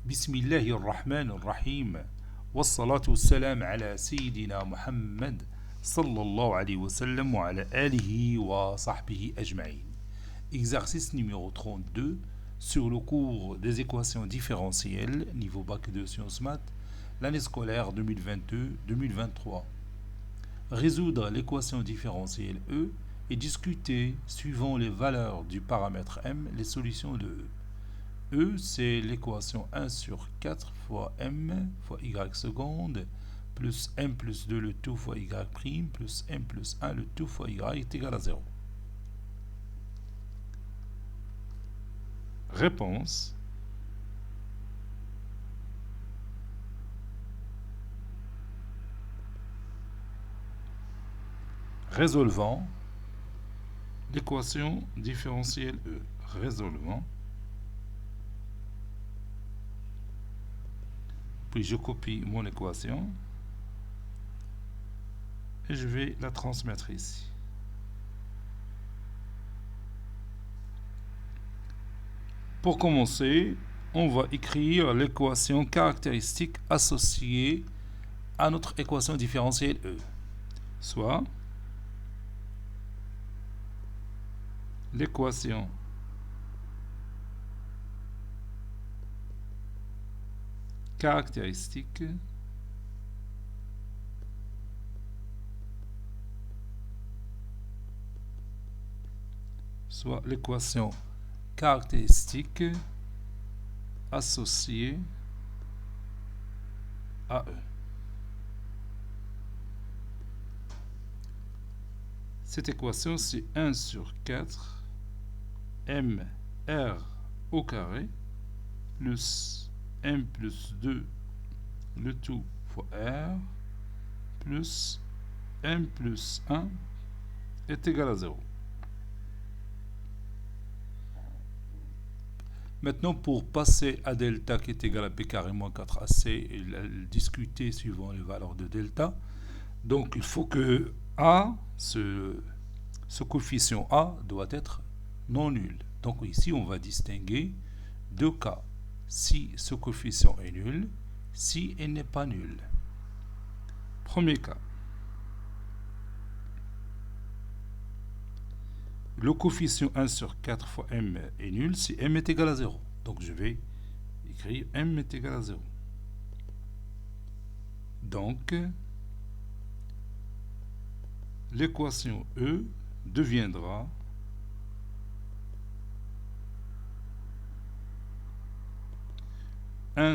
بسم الله الرحمن الرحيم والصلاة والسلام على سيدنا محمد صلى الله عليه وسلم وعلى آله وصحبه أجمعين. Exercice numéro 32 sur le cours des équations différentielles niveau bac de sciences maths l'année scolaire 2022-2023. Résoudre l'équation différentielle E et discuter suivant les valeurs du paramètre M les solutions de E. E, c'est l'équation 1 sur 4 fois m fois y seconde plus m plus 2 le tout fois y prime plus m plus 1 le tout fois y est égal à 0. Réponse. Résolvant l'équation différentielle E. Résolvant. Puis je copie mon équation et je vais la transmettre ici. Pour commencer, on va écrire l'équation caractéristique associée à notre équation différentielle E, soit l'équation caractéristique associée à E. Cette équation, c'est 1 sur 4 m r au carré plus m plus 2 le tout fois r plus m plus 1 est égal à 0. Maintenant, pour passer à delta qui est égal à b carré moins 4ac et discuter suivant les valeurs de delta, donc il faut que a, ce coefficient a doit être non nul. Donc ici, on va distinguer deux cas. Si ce coefficient est nul, si il n'est pas nul. Premier cas. Le coefficient 1 sur 4 fois m est nul si m est égal à 0. Donc je vais écrire m est égal à 0. Donc, l'équation E deviendra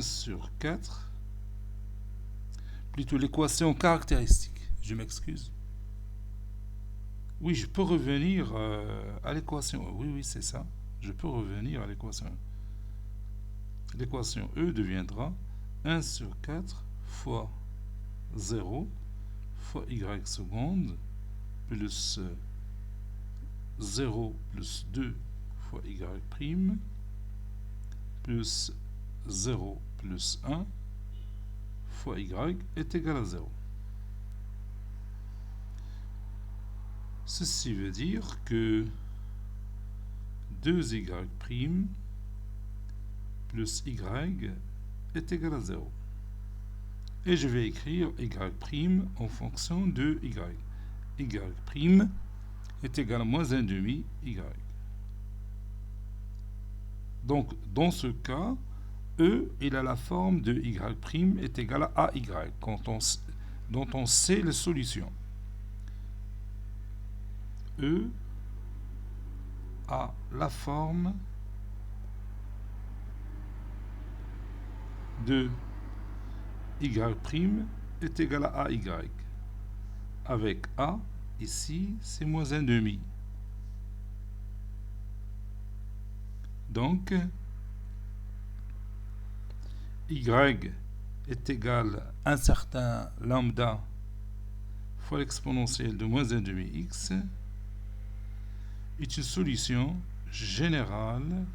sur 4, plutôt l'équation caractéristique. Je m'excuse. Oui, je peux revenir à l'équation. Oui, c'est ça. Je peux revenir à l'équation. L'équation E deviendra 1 sur 4 fois 0 fois y seconde plus 0 plus 2 fois y prime plus 0 plus 1 fois y est égal à 0. Ceci veut dire que 2y' plus y est égal à 0. Et je vais écrire y' en fonction de y. Y' est égal à moins 1 demi y. Donc, dans ce cas, E, il a la forme de y' est égal à AY, dont on sait les solutions. E a la forme de y' est égal à AY. Avec A, ici, c'est moins 1 demi. Donc, y est égal à un certain lambda fois l'exponentielle de moins 1 demi x est une solution générale,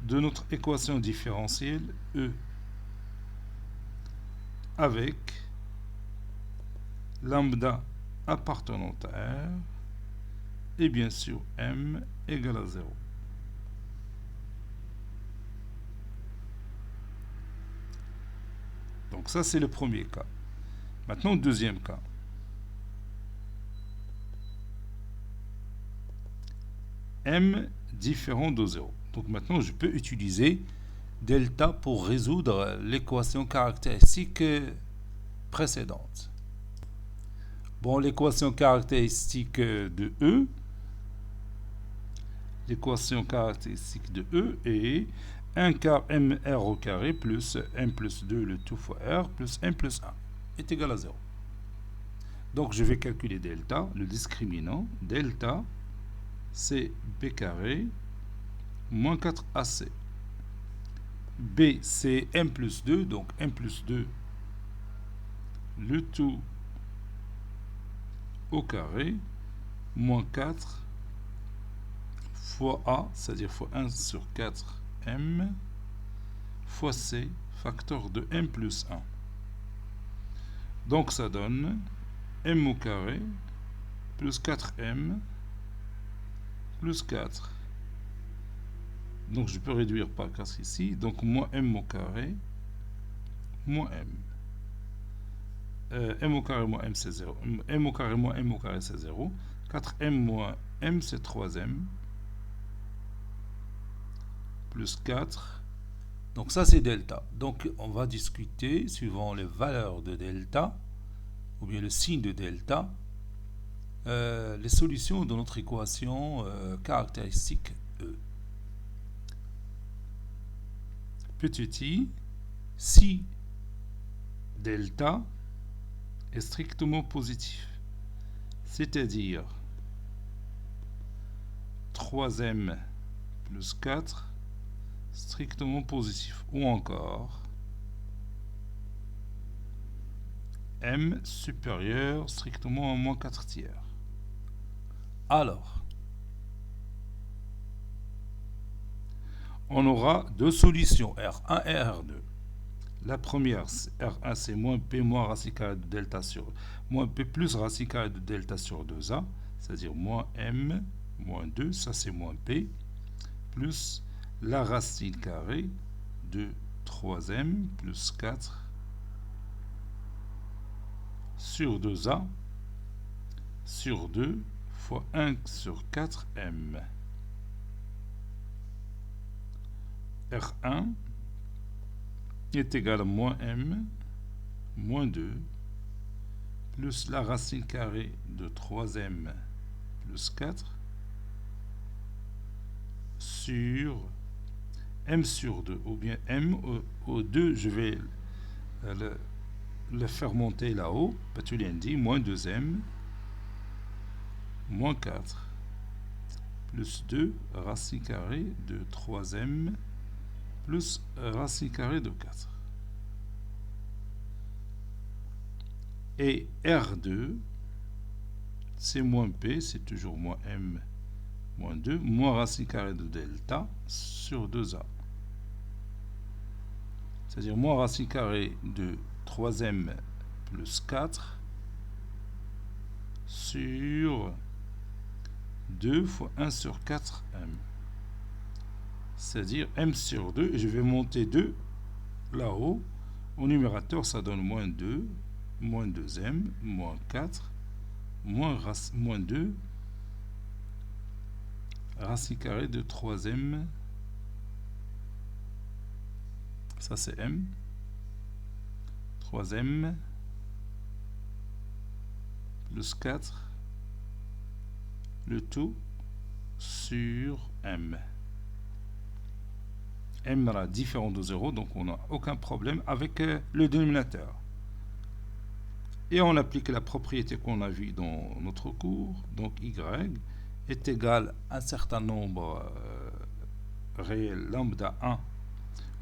de notre équation différentielle E, avec lambda appartenant à R, et bien sûr M égale à 0. Donc ça c'est le premier cas. Maintenant, deuxième cas. M différent de 0. Donc maintenant, je peux utiliser delta pour résoudre l'équation caractéristique précédente. Bon, l'équation caractéristique de E, l'équation caractéristique de E est 1 quart MR au carré plus M plus 2 le tout fois R plus M plus 1 est égal à 0. Donc je vais calculer delta, le discriminant. Delta, c'est B carré moins 4AC. B, c'est M plus 2, donc M plus 2 le tout au carré moins 4 fois A, c'est-à-dire fois 1 sur 4 M fois C, facteur de M plus 1. Donc ça donne M au carré plus 4M plus 4. Donc je peux réduire par 4 ici. Donc moins M au carré moins M. M au carré moins M c'est 0. M au carré moins M au carré c'est 0. 4M moins M c'est 3M. Plus 4. Donc ça c'est delta. Donc on va discuter suivant les valeurs de delta, ou bien le signe de delta, les solutions de notre équation caractéristique E. Petit i, si delta est strictement positif, c'est-à-dire 3m plus 4 strictement positif, ou encore m supérieur strictement à moins 4 tiers. Alors, on aura deux solutions, R1 et R2. La première, R1, c'est moins P moins racine carrée de delta sur moins P plus racine carrée de delta sur 2A, c'est-à-dire moins M moins 2, ça c'est moins P, plus la racine carrée de 3M plus 4 sur 2A sur 2 fois 1 sur 4M. R1 est égal à moins M moins 2 plus la racine carrée de 3M plus 4 sur M sur 2, ou bien M au 2, je vais le faire monter là-haut, dit moins 2M moins 4 plus 2 racine carrée de 3M plus racine carrée de 4. Et R2, c'est moins P, c'est toujours moins M moins 2, moins racine carrée de delta sur 2A. C'est-à-dire moins racine carrée de 3M plus 4 sur 2 fois 1 sur 4M. C'est-à-dire M sur 2, et je vais monter 2 là-haut. Au numérateur, ça donne moins 2, moins 2M, moins 4, moins 2, racine carrée de 3M, ça c'est M, 3M, plus 4, le tout sur M. M est différent de 0, donc on n'a aucun problème avec le dénominateur. Et on applique la propriété qu'on a vue dans notre cours, donc y est égal à un certain nombre réel lambda 1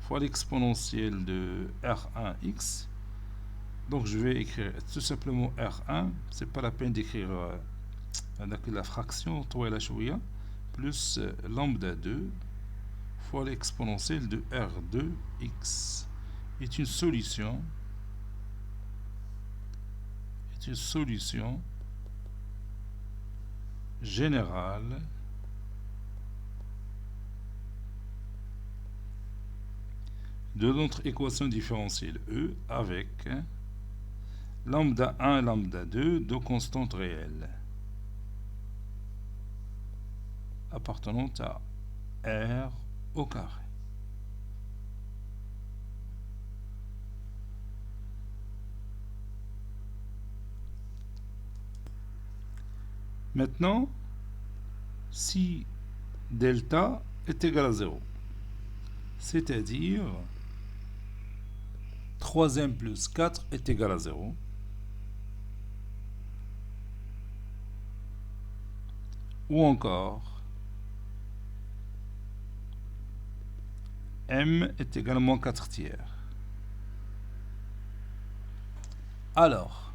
fois l'exponentielle de R1x. Donc je vais écrire tout simplement R1, c'est pas la peine d'écrire la fraction plus lambda 2 fois l'exponentielle de R2x est une solution générale de notre équation différentielle E avec lambda 1 et lambda 2, deux constantes réelles appartenant à R au carré. Maintenant, si delta est égal à 0, c'est-à-dire 3m plus 4 est égal à 0, ou encore m est également 4 tiers. Alors,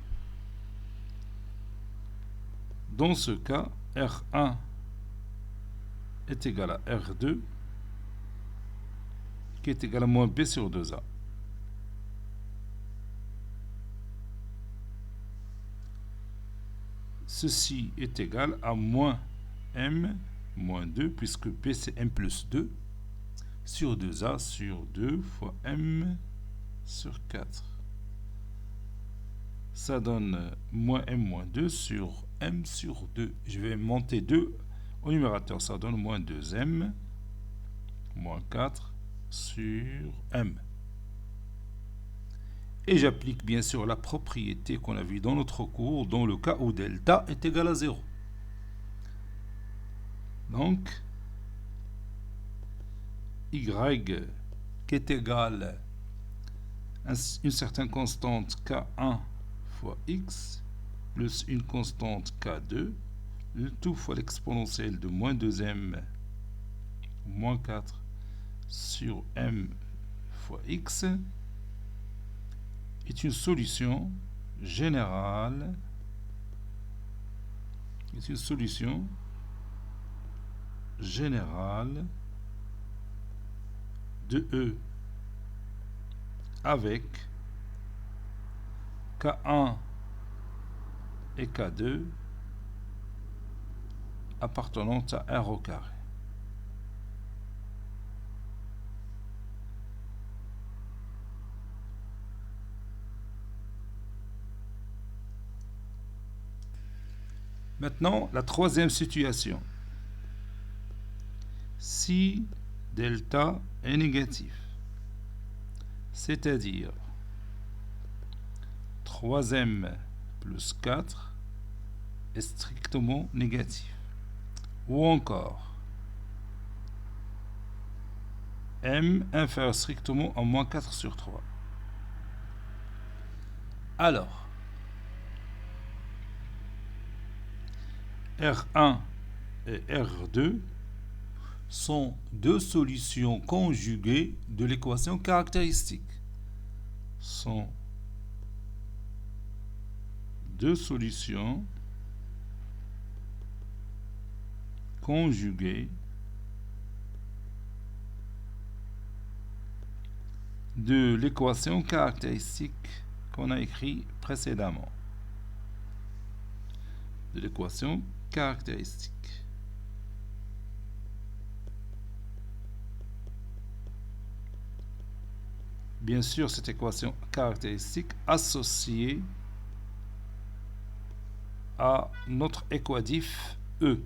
dans ce cas, R1 est égal à R2, qui est égal à moins B sur 2A. Ceci est égal à moins M moins 2, puisque P c'est M plus 2, sur 2A sur 2 fois M sur 4. Ça donne moins M moins 2 sur M sur 2. Je vais monter 2 au numérateur. Ça donne moins 2M moins 4 sur M. Et j'applique bien sûr la propriété qu'on a vue dans notre cours dans le cas où delta est égal à 0. Donc, y qui est égal à une certaine constante K1 fois x plus une constante K2, le tout fois l'exponentielle de moins 2m moins 4 sur m fois x est une solution générale de E avec K1 et K2 appartenant à R au carré. Maintenant, la troisième situation. Si delta est négatif, c'est-à-dire 3m plus 4 est strictement négatif, ou encore m inférieur strictement à moins 4 sur 3. Alors, R1 et R2 sont deux solutions conjuguées de l'équation caractéristique. Sont deux solutions conjuguées de l'équation caractéristique qu'on a écrit précédemment. De l'équation caractéristique. Bien sûr, cette équation caractéristique associée à notre équadif E.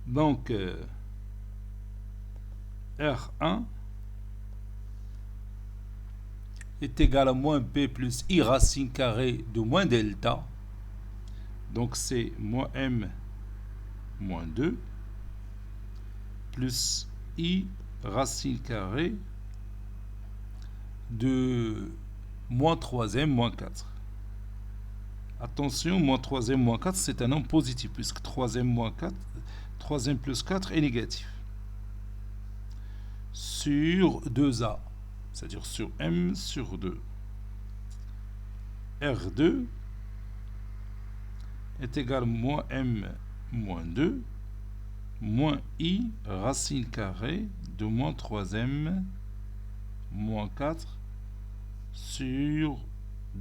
Donc, R1 est égal à moins B plus I racine carrée de moins delta. Donc, c'est moins M moins 2 plus I racine carrée de moins 3m moins 4. Attention, moins 3m moins 4, c'est un nombre positif, puisque 3m moins 4, 3m plus 4 est négatif. Sur 2a, c'est-à-dire sur m sur 2. R2 est égal à moins m moins 2 moins i racine carrée de moins 3m moins 4 sur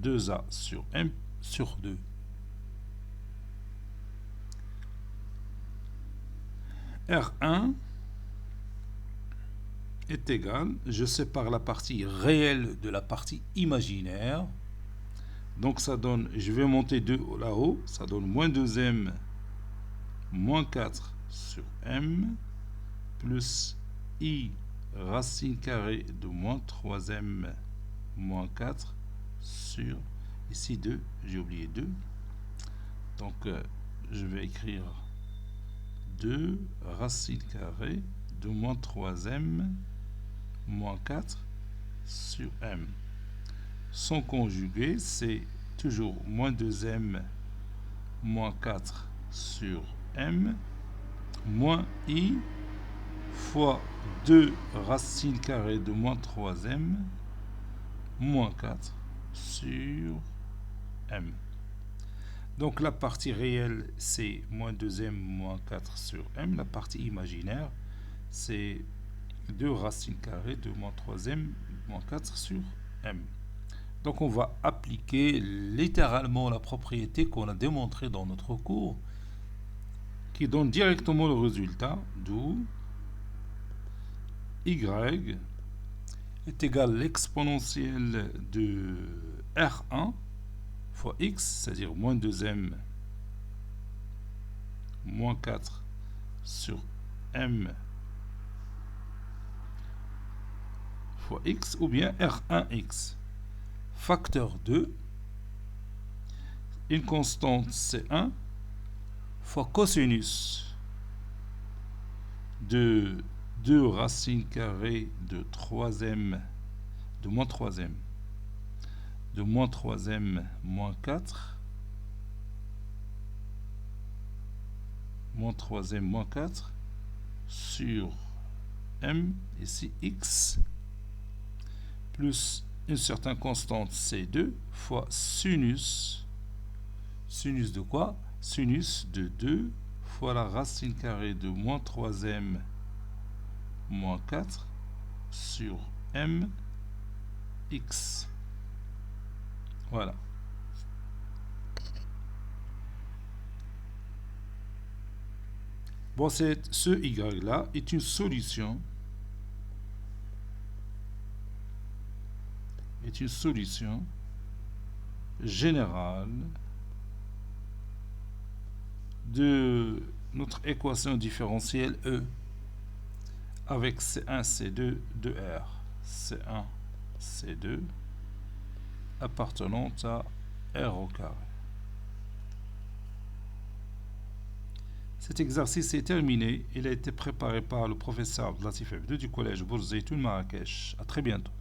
2a sur m sur 2. R1 est égal, je sépare la partie réelle de la partie imaginaire. Donc ça donne, je vais monter 2 là-haut, ça donne moins 2m moins 4 sur m plus i racine carrée de moins 3m moins 4 sur, ici 2, j'ai oublié 2. Donc je vais écrire 2 racine carrée de moins 3m moins 4 sur m. Son conjugué, c'est toujours moins 2m moins 4 sur m moins i fois 2 racine carrée de moins 3m moins 4 sur m. Donc la partie réelle, c'est moins 2m moins 4 sur m. La partie imaginaire, c'est 2 racine carrée de moins 3m moins 4 sur m. Donc on va appliquer littéralement la propriété qu'on a démontrée dans notre cours, qui donne directement le résultat, d'où y est égal à l'exponentielle de R1 fois x, c'est-à-dire moins 2m moins 4 sur m fois x, ou bien R1x. Facteur 2, une constante C1 fois cosinus de 2 racine carrée de 3m de moins 3m de moins 3m moins 4 moins 3m moins 4 sur m, ici x, plus une certaine constante C2 fois sinus. Sinus de quoi? Sinus de 2 fois la racine carrée de moins 3m moins 4 sur m x. Voilà. Bon, ce y là est une solution générale de notre équation différentielle E avec C1, C2 de R. C1, C2 appartenant à R au carré. Cet exercice est terminé. Il a été préparé par le professeur Abdelatif F2 du collège Bourz Zeitoun Marrakech. À très bientôt.